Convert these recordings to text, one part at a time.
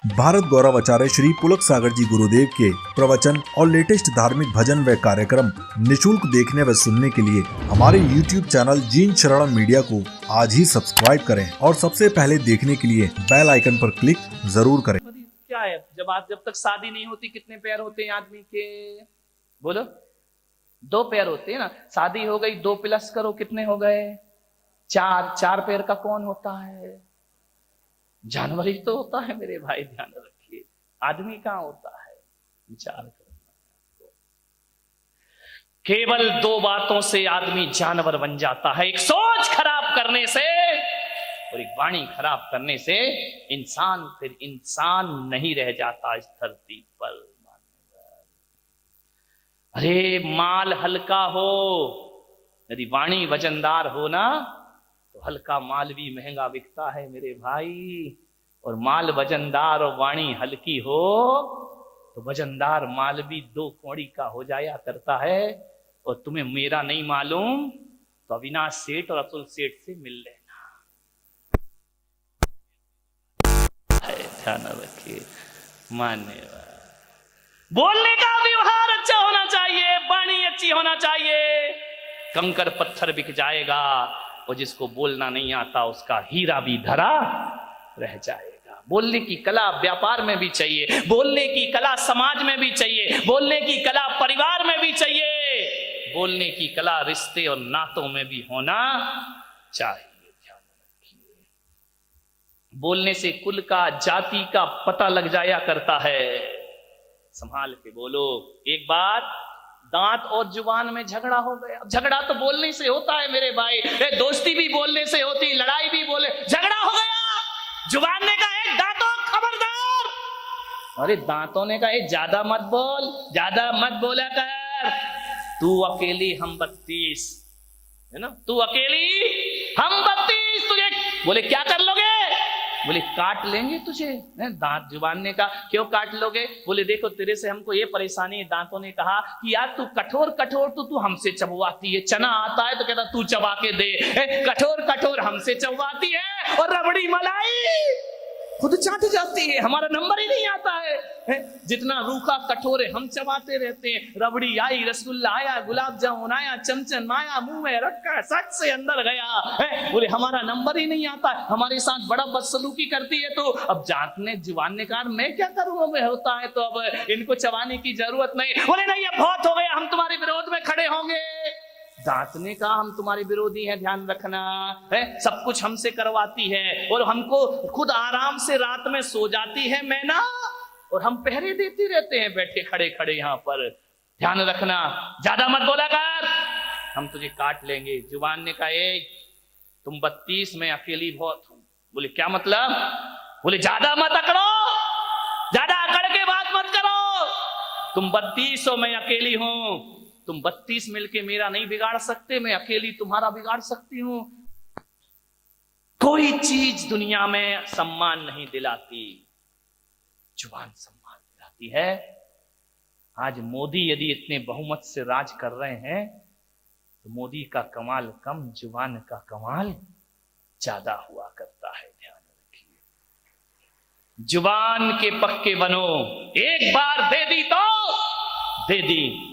भारत गौरव आचार्य श्री पुलक सागर जी गुरुदेव के प्रवचन और लेटेस्ट धार्मिक भजन व कार्यक्रम निशुल्क देखने व सुनने के लिए हमारे YouTube चैनल जीन शरण मीडिया को आज ही सब्सक्राइब करें और सबसे पहले देखने के लिए बेल आइकन पर क्लिक जरूर करें। क्या है, जब तक शादी नहीं होती कितने पैर होते हैं आदमी के? बोलो, 2 पैर होते हैं ना। शादी हो गई, 2 प्लस करो, कितने हो गए? 4 पैर का कौन होता है? जानवर ही तो होता है मेरे भाई, ध्यान रखिए। आदमी कहां होता है? विचार करो। केवल 2 बातों से आदमी जानवर बन जाता है, एक सोच खराब करने से और एक वाणी खराब करने से। इंसान फिर इंसान नहीं रह जाता इस धरती पर। अरे माल हल्का हो, यदि वाणी वजनदार हो ना तो हल्का माल भी महंगा बिकता है मेरे भाई। और माल वजनदार और वाणी हल्की हो तो वजनदार माल भी 2 कौड़ी का हो जाया करता है। और तुम्हें मेरा नहीं मालूम तो अविनाश सेठ और अतुल सेठ से मिल लेना। ध्यान रखिए, मान्यवर। बोलने का व्यवहार अच्छा होना चाहिए, वाणी अच्छी होना चाहिए। कंकर पत्थर बिक जाएगा और जिसको बोलना नहीं आता उसका हीरा भी धरा रह जाएगा। बोलने की कला व्यापार में भी चाहिए, बोलने की कला समाज में भी चाहिए, बोलने की कला परिवार में भी चाहिए, बोलने की कला रिश्ते और नातों में भी होना चाहिए। ध्यान रखिए, बोलने से कुल का, जाति का पता लग जाया करता है। संभाल के बोलो। एक बार दांत और जुबान में झगड़ा हो गया। झगड़ा तो बोलने से होता है मेरे भाई, दोस्ती भी बोलने से होती, लड़ाई भी बोले। झगड़ा हो गया, जुबान ने कहा दांतों खबरदार। अरे दांतों ने कहा ज्यादा मत बोल, ज्यादा मत बोला कर। तू अकेली हम 32, है ना, तू अकेली हम 32। तुझे बोले क्या कर लोगे? बोले काट लेंगे तुझे। दांत जुबान ने कहा क्यों काट लोगे? बोले देखो तेरे से हमको ये परेशानी है। दांतों ने कहा कि यार तू कठोर कठोर तो तू हमसे चबवाती है। चना आता है तो कहता तू चबा के दे। कठोर कठोर हमसे चबवाती है और रबड़ी मलाई खुद चाट जाती है। हमारा नंबर ही नहीं आता है। जितना रूखा कठोर है हम चबाते रहते हैं। रबड़ी आई, रसगुल्ला आया, गुलाब जामुन आया, चमचम आया, मुंह में रखा, सच से अंदर गया। बोले हमारा नंबर ही नहीं आता, हमारे साथ बड़ा बदसलूकी करती है। तो अब जातने जुबान ने कहा मैं क्या करूं, मैं होता है तो अब इनको चबाने की जरूरत नहीं। बोले नहीं अब बहुत हो गया, हम तुम्हारे विरोध में खड़े होंगे। दांत ने कहा हम तुम्हारे विरोधी हैं, ध्यान रखना है। सब कुछ हमसे करवाती है और हमको खुद आराम से रात में सो जाती है मैना, और हम पहरे देते रहते हैं बैठे खड़े खड़े यहाँ पर। ध्यान रखना, ज्यादा मत बोला कर, हम तुझे काट लेंगे। जुबान ने कहा तुम 32 में अकेली बहुत हूं। बोले क्या मतलब? बोले ज्यादा मत अकड़ो, ज्यादा अकड़ के बात मत करो। तुम 32 हो, मैं अकेली हूं। तुम 32 मिलके मेरा नहीं बिगाड़ सकते, मैं अकेली तुम्हारा बिगाड़ सकती हूं। कोई चीज दुनिया में सम्मान नहीं दिलाती, जुबान सम्मान दिलाती है। आज मोदी यदि इतने बहुमत से राज कर रहे हैं तो मोदी का कमाल कम, जुबान का कमाल ज्यादा हुआ करता है। ध्यान रखिए, जुबान के पक्के बनो। एक बार दे दी तो दे दी,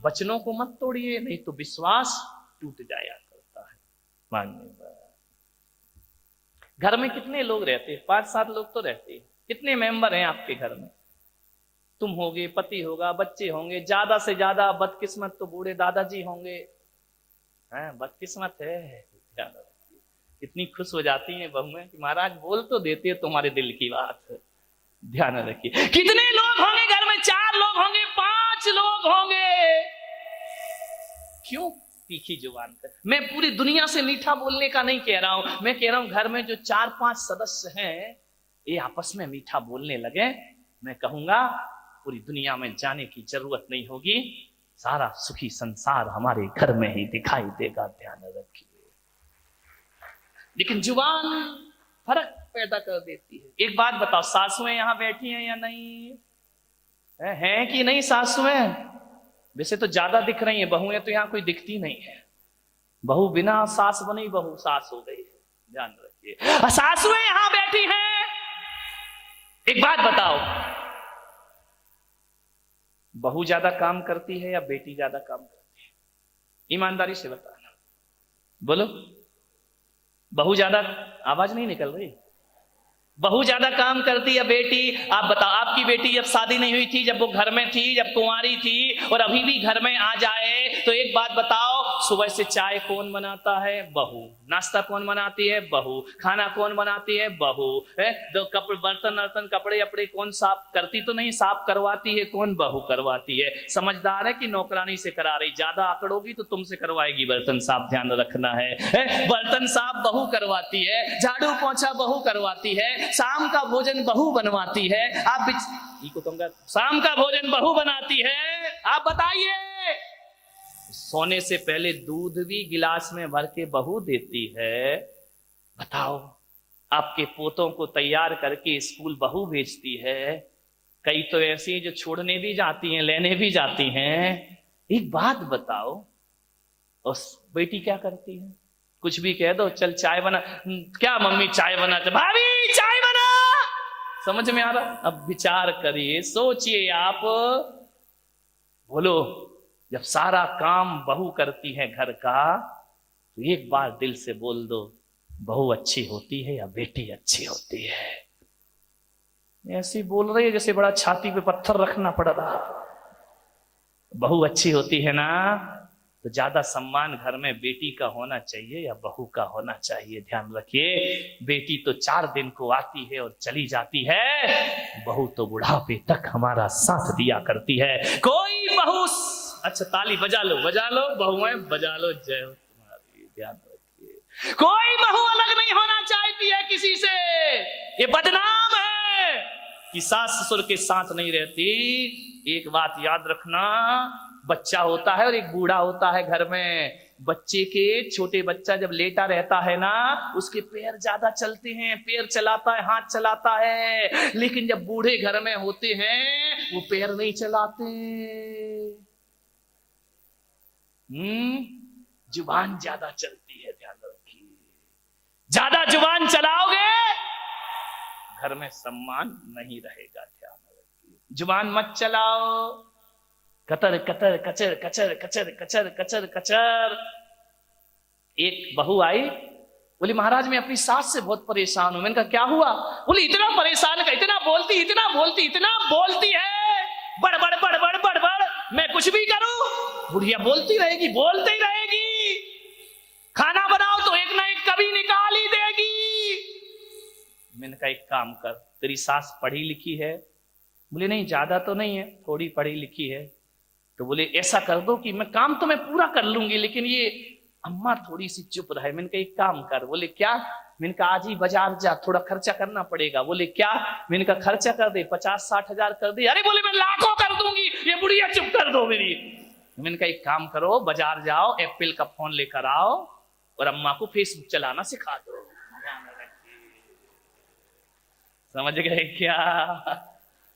वचनों को मत तोड़िए, नहीं तो विश्वास टूट जाया करता है। मान्यवर। घर में कितने लोग रहते हैं? 5-7 लोग तो रहते हैं। कितने मेंबर हैं आपके घर में? तुम होगे, पति होगा, बच्चे होंगे, ज्यादा से ज्यादा बदकिस्मत तो बूढ़े दादाजी होंगे। बदकिस्मत है। कितनी खुश हो जाती हैं बहुएं कि महाराज बोल तो देते हैं तुम्हारे दिल की बात। ध्यान रखिए, कितने लोग होंगे घर में? 4 लोग होंगे, 5 लोग होंगे। क्यों तीखी जुबान कर? मैं पूरी दुनिया से मीठा बोलने का नहीं कह रहा हूं, मैं कह रहा हूं घर में जो 4-5 सदस्य हैं ये आपस में मीठा बोलने लगे, मैं कहूंगा पूरी दुनिया में जाने की जरूरत नहीं होगी। सारा सुखी संसार हमारे घर में ही दिखाई देगा। ध्यान रखिए, लेकिन जुबान फर्क पैदा कर देती है। एक बात बताओ, सासुएं यहां बैठी हैं या नहीं? हैं कि नहीं सासुएं? वैसे तो ज्यादा दिख रही है, बहुएं तो यहाँ कोई दिखती नहीं है। बहू बिना सास बनी बहू सास हो गई है। ध्यान रखिए, सासुएं यहाँ बैठी हैं। एक बात बताओ, बहू ज्यादा काम करती है या बेटी ज्यादा काम करती है? ईमानदारी से बताना, बोलो। बहू ज्यादा, आवाज नहीं निकल रही, बहू ज्यादा काम करती है बेटी? आप बताओ, आपकी बेटी जब शादी नहीं हुई थी, जब वो घर में थी, जब कुंवारी थी, और अभी भी घर में आ जाए, तो एक बात बताओ, सुबह से चाय कौन बनाता है? बहू। नाश्ता कौन बनाती है? बहू। खाना कौन बनाती है? बहू। दो कपड़े, बर्तन वर्तन, कपड़े अपड़े कौन साफ करती तो नहीं, साफ करवाती है कौन? बहू करवाती है। समझदार है कि नौकरानी से करा रही? ज्यादा आकड़ोगी तो तुमसे करवाएगी बर्तन साफ, ध्यान रखना है। बर्तन साफ बहू करवाती है, झाड़ू पोंछा बहू करवाती है, शाम का भोजन बहू बनवाती है। आप को कहूंगा, शाम का भोजन बहू बनाती है। आप बताइए, सोने से पहले दूध भी गिलास में भर के बहू देती है। बताओ, आपके पोतों को तैयार करके स्कूल बहू भेजती है। कई तो ऐसी जो छोड़ने भी जाती हैं, लेने भी जाती हैं। एक बात बताओ, उस बेटी क्या करती है? कुछ भी कह दो, चल चाय बना। क्या मम्मी चाय बना? भाभी चाय बना। समझ में आ रहा? अब विचार करिए, सोचिए आप, बोलो, जब सारा काम बहू करती है घर का, तो एक बार दिल से बोल दो, बहू अच्छी होती है या बेटी अच्छी होती है? ऐसी बोल रही है जैसे बड़ा छाती पे पत्थर रखना पड़ रहा। बहू अच्छी होती है ना, तो ज्यादा सम्मान घर में बेटी का होना चाहिए या बहू का होना चाहिए? ध्यान रखिए, बेटी तो 4 दिन को आती है और चली जाती है, बहू तो बुढ़ापे तक हमारा साथ दिया करती है। कोई बहू, अच्छा ताली बजा लो बहुएं बजा लो, जय हो तुम्हारी। ध्यान रखिए, कोई बहू अलग नहीं होना चाहती है किसी से। ये बदनाम है कि सास ससुर के साथ नहीं रहती। एक बात याद रखना, बच्चा होता है और एक बूढ़ा होता है घर में। बच्चे के, छोटे बच्चा जब लेटा रहता है ना, उसके पैर ज्यादा चलते हैं, पैर चलाता है, हाथ चलाता है। लेकिन जब बूढ़े घर में होते हैं, वो पैर नहीं चलाते। जुबान ज्यादा चलती है, ध्यान रखिए। ज्यादा जुबान चलाओगे, घर में सम्मान नहीं रहेगा, ध्यान रखिए। जुबान मत चलाओ। कतर कतर कचर कचर कचर कचर कचर कचर। एक बहू आई, बोली महाराज मैं अपनी सास से बहुत परेशान हूं। मैंने कहा क्या हुआ? बोली इतना परेशान है, इतना बोलती है, बड़ बड़ बड़ बड़ बड़ बड़, मैं कुछ भी करूं बुढ़िया बोलती रहेगी, बोलते ही रहेगी। खाना बनाओ तो एक ना एक कभी निकाल ही देगी। मैंने कहा एक काम कर, तेरी सास पढ़ी लिखी है? बोले नहीं, ज्यादा तो नहीं है, थोड़ी पढ़ी लिखी है। तो बोले ऐसा कर दो कि मैं काम तो मैं पूरा कर लूंगी, लेकिन ये अम्मा थोड़ी सी चुप रहे। मैंने कहा एक काम कर। बोले क्या? मैंने कहा आज ही बाजार जा, थोड़ा खर्चा करना पड़ेगा। बोले क्या? मैंने कहा खर्चा कर दे, 50-60 हजार कर दे। अरे बोले मैं लाखों कर दूंगी, ये बुढ़िया चुप कर दो मेरी। मैंने कहा एक काम करो, बाजार जाओ, एप्पल का फोन लेकर आओ और अम्मा को फेसबुक चलाना सिखा दो। समझ गए क्या?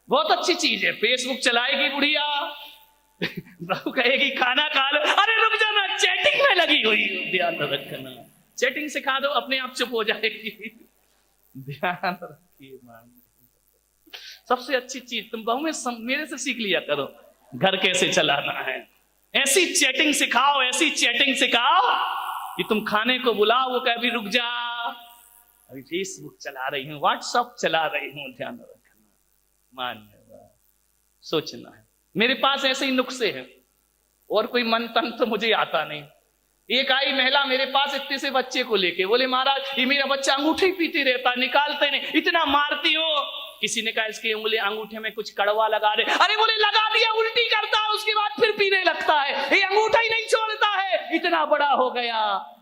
बहुत अच्छी चीज है, फेसबुक चलाएगी बुढ़िया, बहू कहेगी खाना खा लो। अरे रुक जाना, चैटिंग में लगी हुई, ध्यान रखना। चैटिंग सिखा दो, अपने आप चुप हो जाएगी। ध्यान रखिए। सबसे अच्छी चीज तुम बहू में मेरे से सीख लिया करो, घर कैसे चलाना है। ऐसी चैटिंग सिखाओ, ऐसी चैटिंग सिखाओ कि तुम खाने को बुलाओ, वो कहे अभी रुक जा, अभी फेसबुक चला रही हूँ, व्हाट्सएप चला रही हूँ। ध्यान रखना, मान्य सोचना है। मेरे पास ऐसे ही नुस्खे हैं, और कोई मंत्र तो मुझे आता नहीं। एक आई महिला मेरे पास इतने से बच्चे को लेके, बोले महाराज ये मेरा बच्चा अंगूठे पीते रहता, निकालते नहीं, इतना मारती हो। किसी ने कहा इसके उंगली अंगूठे में कुछ कड़वा लगा दे। अरे बोले लगा दिया, उल्टी करता है, उसके बाद फिर पीने लगता है, ये अंगूठा ही नहीं छोड़ता है, इतना बड़ा हो गया।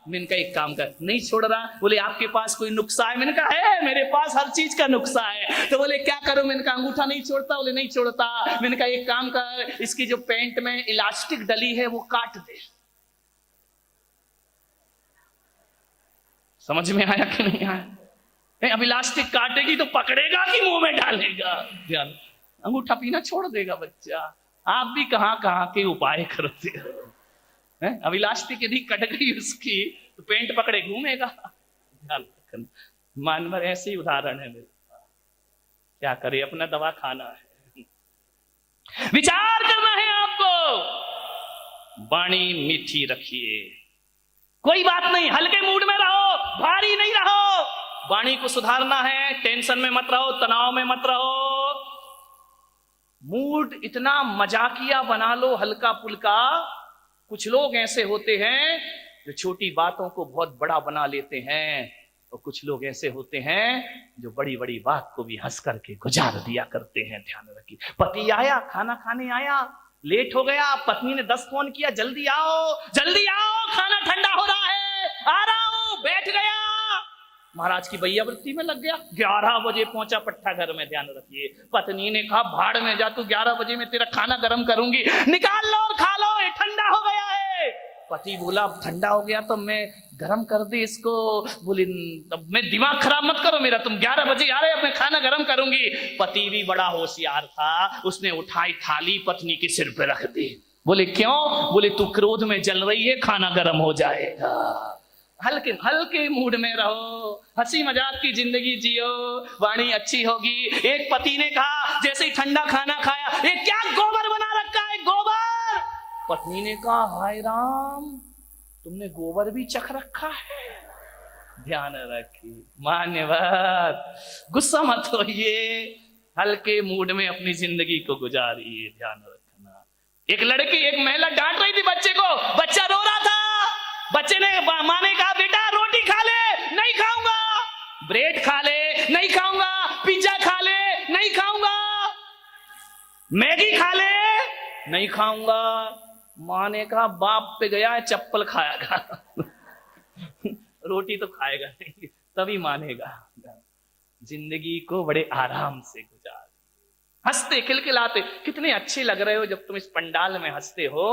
मैंने कहा एक काम कर, नहीं छोड़ रहा। बोले आपके पास कोई नुस्खा है? मैंने कहा है, मेरे पास हर चीज का नुस्खा है। तो बोले क्या करूं? मैंने कहा अंगूठा नहीं छोड़ता। बोले नहीं छोड़ता। मैंने कहा एक काम कर, इसकी जो पैंट में इलास्टिक डली है वो काट दे। समझ में आया कि नहीं आया? अब इलास्टिक काटेगी तो पकड़ेगा कि मुंह में डालेगा? ध्यान, अंगूठा पीना छोड़ देगा बच्चा। आप भी कहां कहां के उपाय करते हो। अब इलास्टिक यदि कट गई उसकी तो पेंट पकड़े घूमेगा। ध्यान रखना। मानवर ऐसे ही उदाहरण है मेरे पास। क्या करे, अपना दवा खाना है। विचार करना है आपको, वाणी मीठी रखिए, कोई बात नहीं, हल्के मूड में रहो, भारी नहीं रहो, वाणी को सुधारना है, टेंशन में मत रहो, तनाव में मत रहो, मूड इतना मजाकिया बना लो, हल्का फुल्का। कुछ लोग ऐसे होते हैं जो छोटी बातों को बहुत बड़ा बना लेते हैं, और कुछ लोग ऐसे होते हैं जो बड़ी बड़ी बात को भी हंस करके गुजार दिया करते हैं। ध्यान रखिए, पति आया, खाना खाने आया, लेट हो गया, पत्नी ने 10 फोन किया, जल्दी आओ जल्दी आओ, खाना ठंडा हो रहा है, आ रहा हूं, बैठ गया, महाराज की भैयावृत्ति में लग गया, 11 बजे पहुंचा पट्टा घर में। ध्यान रखिए, पत्नी ने कहा भाड़ में जा तू, 11 बजे में तेरा खाना गर्म करूंगी, निकाल लो और खा लो, ये ठंडा हो गया है। पति बोला ठंडा हो गया तो मैं गरम कर दे इसको, बोली मैं दिमाग खराब मत करो मेरा, तुम 11 बजे आ रहे हो, मैं खाना गरम करूंगी। पति भी बड़ा होशियार था, उसने उठाई थाली पत्नी के सिर पे रख दी। बोले क्यों? बोले तू क्रोध में जल रही है, खाना गरम हो जाएगा। हल्के हल्के मूड में रहो, हंसी मजाक की जिंदगी जियो, वाणी अच्छी होगी। एक पति ने कहा जैसे ही ठंडा खाना खाया, ये क्या गोबर बना रखा है, गोबर। पत्नी ने कहा हाय राम, तुमने गोबर भी चख रखा है। ध्यान रखिए, मान्यवर, गुस्सा मत होइए, हल्के मूड में अपनी जिंदगी को गुजारिए। ध्यान रखना, एक लड़की, एक महिला डांट रही थी बच्चे को, बच्चा रो रहा था, बच्चे ने, माँ ने कहा बेटा रोटी खा ले, नहीं खाऊंगा, ब्रेड खा ले, नहीं खाऊंगा, पिज्जा खा ले, नहीं खाऊंगा, मैगी खा ले, नहीं खाऊंगा। माँ ने कहा बाप पे गया है, चप्पल खाएगा रोटी तो खाएगा नहीं, तभी मानेगा। जिंदगी को बड़े आराम से गुजार, हंसते खिलखिलाते। कितने अच्छे लग रहे हो जब तुम इस पंडाल में हंसते हो।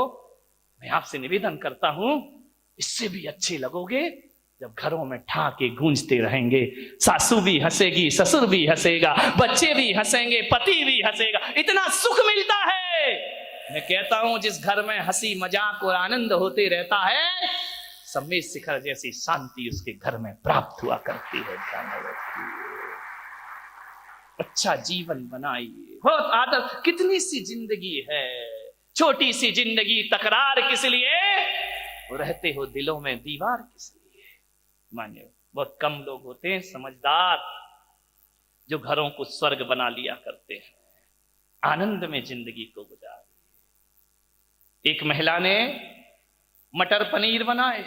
मैं आपसे निवेदन करता हूं, इससे भी अच्छे लगोगे जब घरों में ठाके गूंजते रहेंगे। सासू भी हंसेगी, ससुर भी हंसेगा, बच्चे भी हंसेंगे, पति भी हंसेगा, इतना सुख मिलता है। मैं कहता हूं जिस घर में हंसी मजाक और आनंद होते रहता है, समेत शिखर जैसी शांति उसके घर में प्राप्त हुआ करती है। अच्छा जीवन बनाइए, बहुत आदत। कितनी सी जिंदगी है, छोटी सी जिंदगी, तकरार किस लिए, रहते हो दिलों में दीवार किस लिए। मानिए बहुत कम लोग होते हैं समझदार, जो घरों को स्वर्ग बना लिया करते हैं, आनंद में जिंदगी को गुजार। एक महिला ने मटर पनीर बनाए,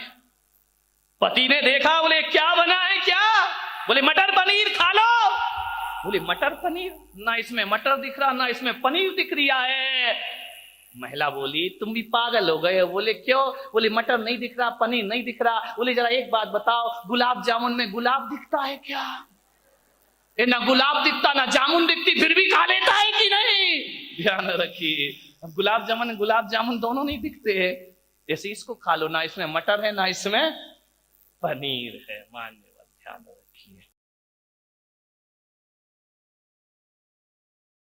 पति ने देखा, बोले क्या बना है क्या? बोले मटर पनीर खा लो। बोले मटर पनीर, ना इसमें मटर दिख रहा, ना इसमें पनीर दिख रहा है। महिला बोली तुम भी पागल हो गए। बोले क्यों? बोले मटर नहीं दिख रहा, पनीर नहीं दिख रहा। बोले जरा एक बात बताओ, गुलाब जामुन में गुलाब दिखता है क्या? ना गुलाब दिखता ना जामुन दिखती, फिर भी खा लेता है कि नहीं? ध्यान रखिए, गुलाब जामुन दोनों नहीं दिखते हैं, ऐसे इसको खा लो, ना इसमें मटर है ना इसमें पनीर है। मान्यवर, ध्यान रखिए।